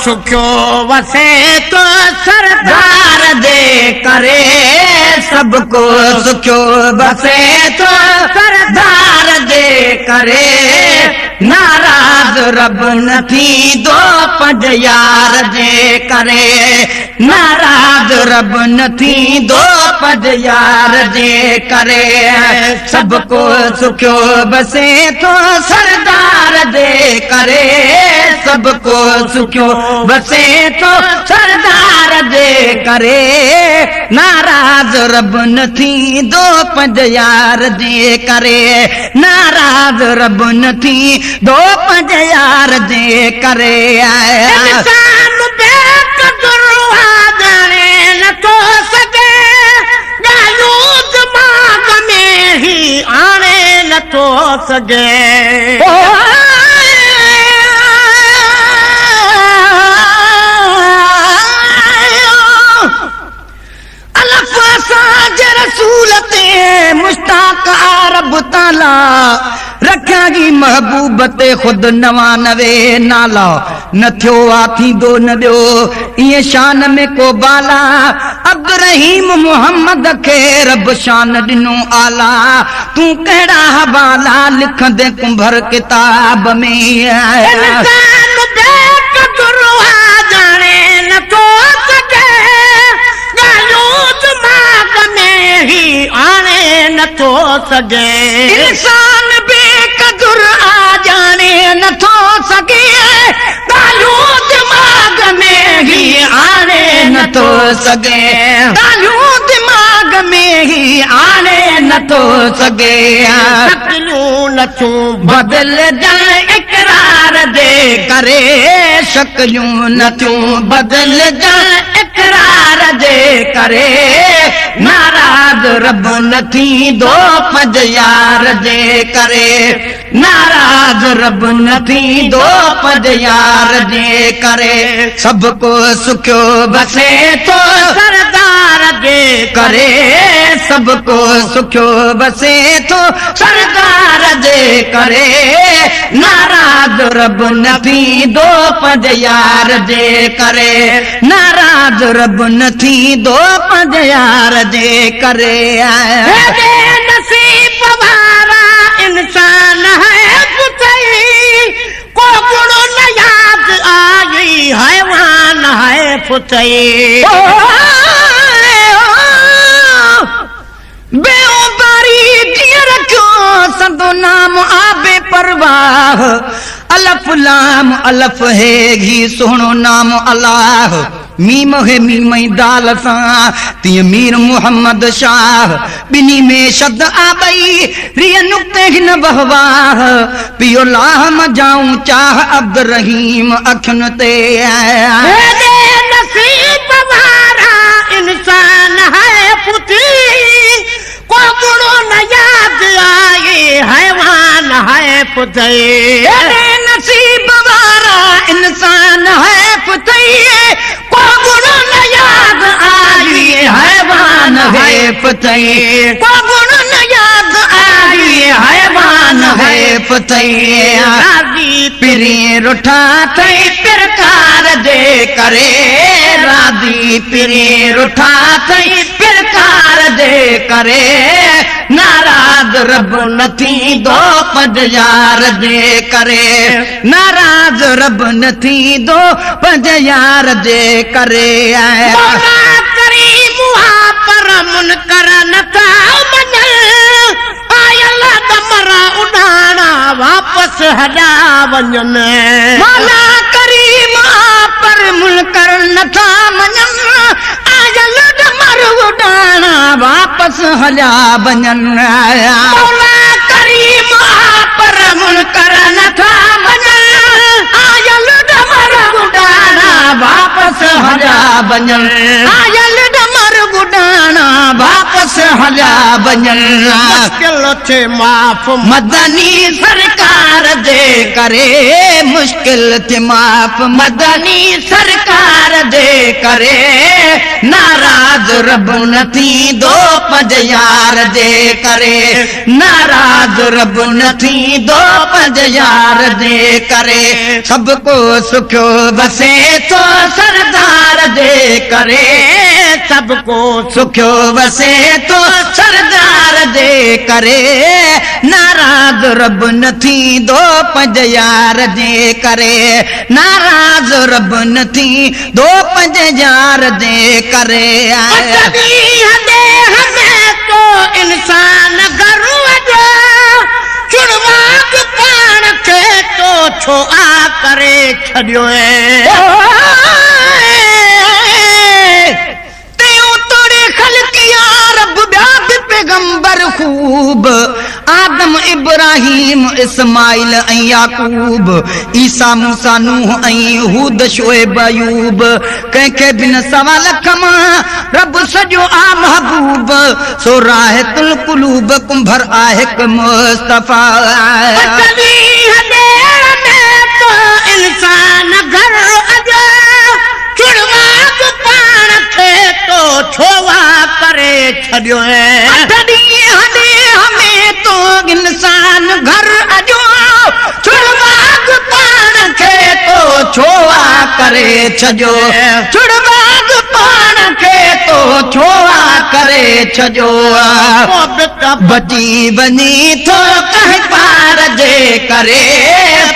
सुख्यो वसे तो सरदार दे करे सबको सुख्यो बसे तो सरदार दे करे नाराज रब नथी दो पंज यार दे करे नाराज रब नथी दो पंज यार दे करे सबको सुख्यो बसे तो सरदार दे करे सबको सुख्यो बसे तो सरदार दे करे नाराज रब नथी दो पंज यार दे करे नाराज रब नथी दो पंज यार दे करे इंसान बेकदर जाने न तो सके गालू दिमाग में ही आने न तो सके मुश्ताक रब ताला रखा जी महबूब ते खुद 99 नाला न थियो आ थींदो न ॿियो इएं शान में को बाला अब्दुर्रहीम मुहम्मद खे रब शान ॾिनो आला तूं कहिड़ा हवाला लिखंदे कुंभर किताब में इंसान बेकदर जाने न तो सके गालू दिमाग में ही आने न तो सके इंसान बेकदर आ जाने न तो सके गालू दिमाग में ही आने न तो सके गालू दिमाग में ही आने न तो सके शकलू नचूं बदल जाए इकरार दे करे शकलूं नचूं बदल जाए इकरार दे करे नाराज रब नथी दो पंज यार दे करे नाराज रब नथी दो पंज यार दे करे सबको सुख्यो बसे तो सरदार दे करे सबको सुख्यो बसे तो सरदार दे करे नाराज रब नथी दो पंज यार दे करे नाराज रब नथी दो पंज यार दे करे नसीब वारा इंसान है पुतई को गुण न याद आई हैवान है पुतई बेउबारी दिए रखो संदो नाम आबे परवाह अलफ लाम अलफ है घी सोहणो नाम अल्लाह मीम है मीमई दाल सा तीअं मीर मुहम्मद शाह बिनी में शब्द आबई रिय नुक्ते हिन बहवाह पियो लाह मजाऊं चाह अब्दुर्रहीम अखियुनि ते नसीब वारा इंसान है पुती को गुणो न याद आए हैवान है पुतई नसीब वारा इंसान है पुतई को गुणो न याद आई हैवान है पुतई को गुणो न याद आई हैवान है पुतई राजी पिरी रुठा थई प्रकार दे करे राजी पिरी रुठा थई प्रकार दे करे नाराज रब नथी दो पंज यार दे करे नाराज रब नथी दो पंज यार दे करे करीम पर मुनकर नथा मञल आयल दमरा उडाणा वापस हॾा वञन मौला करीम पर मुनकर नथा मञन आयल दमर उडाणा वापस हलिया वञन मौला करीम पर मुनकर नथा मञन आयल दमर उडाणा वापस हलिया वञन आयल दमर उडाणा वापस से हलिया वञनि मुश्किल थे माफ़ मदनी सरकार जे करे मुश्किल थे माफ़ मदनी सरकार जे करे नाराज रब न थींदो पंज यार जे करे नाराज रब न थींदो पंज यार जे करे सबको सुखियो बसे तो सरदार जे करे सबको सुखियो बसे तो सरदार जे करे नाराज रब न थींदो पंज यार जे करे नाराज रब न थींदो पंज यार जे करे हमें तो इंसान घरु जो चुड़वाग पाण खे तो छो आ करे छॾियो त्यों तोड़े खलकिया रब ॿिया बि पैगंबर खूब आदम इब्राहिम इस्माइल ऐं याकूब ईसा मूसा नूह ऐं हूद शोएब अयूब कंहिंखे बि न सवा लख मां रब सॼो आ महबूब सो राहतुल कुलूब कुंभर आहे हिकु मुस्तफ़ा इंसान घर अॼु चुड़वाग पाण खे तो छोवा करे छॾियो हमें तो इंसान घर अॼु चुड़वाग पाण खे तो छोवा करे छॾियो चुड़वाग पाण खे तो छोवा करे छॾियो बची वञी थो कंहिं पार जे करे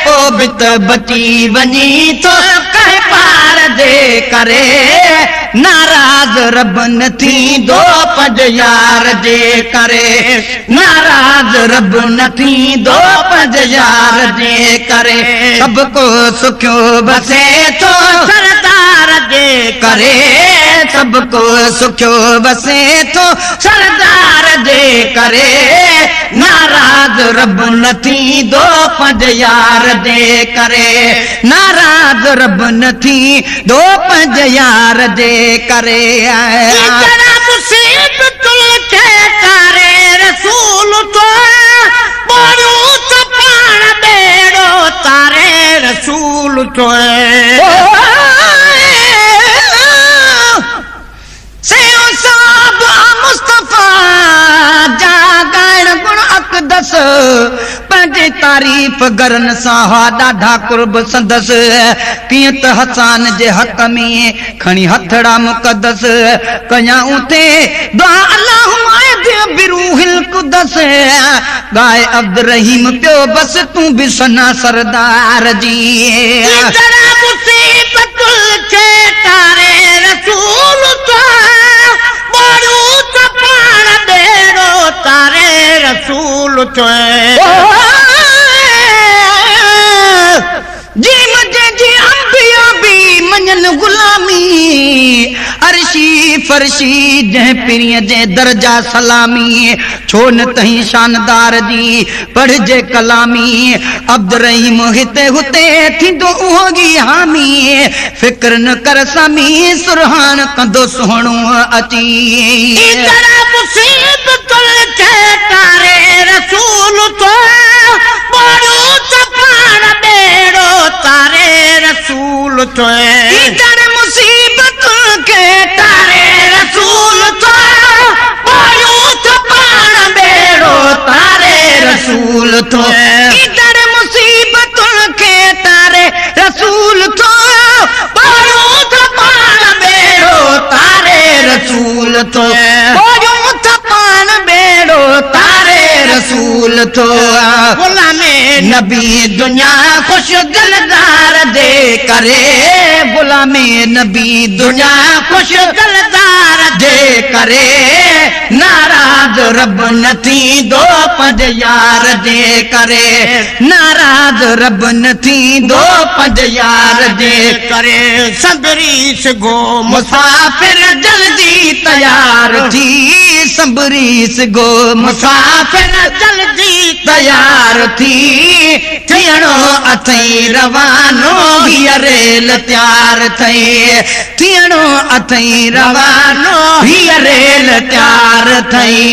पोइ बि त बची वञी थो कंहिं पार जे करे नाराज रब न थींदो पंज यार जे करे नाराज रब न थींदो पंज यार जे करे सबको सुखियो बसे थो सरदार जे करे सबको सुखियो बसे थो सरदार जे करे नाराज रब न थींदो पंज यार जे करे नाराज रब न थींदो पंज यार जे करे मुसीबतुल खे तारे रसूल तो बोरू तो पाण बेड़ो तारे रसूल तो मुस्तफ़ा जा ॻाइण गुण अक़दस पंहिंजे तारीफ़ गरन सां हा ॾाढा कुर्ब संदस कीअं त हसान जे हक़ में खणी हथड़ा मुक़दस कयाऊं ते दुआ अल्लाहुम्मा बिरूहिल कुदस ॻाए अब्द रहीम पियो बस तूं बि सना सरदार जी मुसीबतुल खे तारे रसूल तो तारे रसूल तो जी मुझे जी अंबिया भी मञन गुलामी अर्शी फरशी जंहिं पीरीअ जे दर्जा सलामी छो न तहीं शानदार जी पढ़जे कलामी अब्द रहीम हिते हुते थींदो उहो ई हामी फिक्र न कर सामी सुरहान कंदो सुहिणो अची मुसीबतुल खे तारे रसूल तो बोरू तो पाण बेड़ो तारे रसूल तो मुसीबतुल खे तारे रसूल तो बोरू तो पाण बेड़ो तारे रसूल तो मुसीबतुल खे तारे रसूल तो बोरू तो पाण बेड़ो तारे रसूल तो रसूल तो गुलामे नबी दुनिया खुश दिलदार दे करे गुलामे नबी दुनिया खुश दिलदार दे करे नाराज रब न थींदो पंज यार दे करे नाराज रब न थींदो पंज यार दे करे सबरी से गो मुसाफिर जल्दी तैयार थी सबरी से गो मुसाफिर जल्दी तैयार थी थियणो अथई रवानो हीअ रेल तैयार थई थियणो अथई रवानो हीअ रेल तैयार थई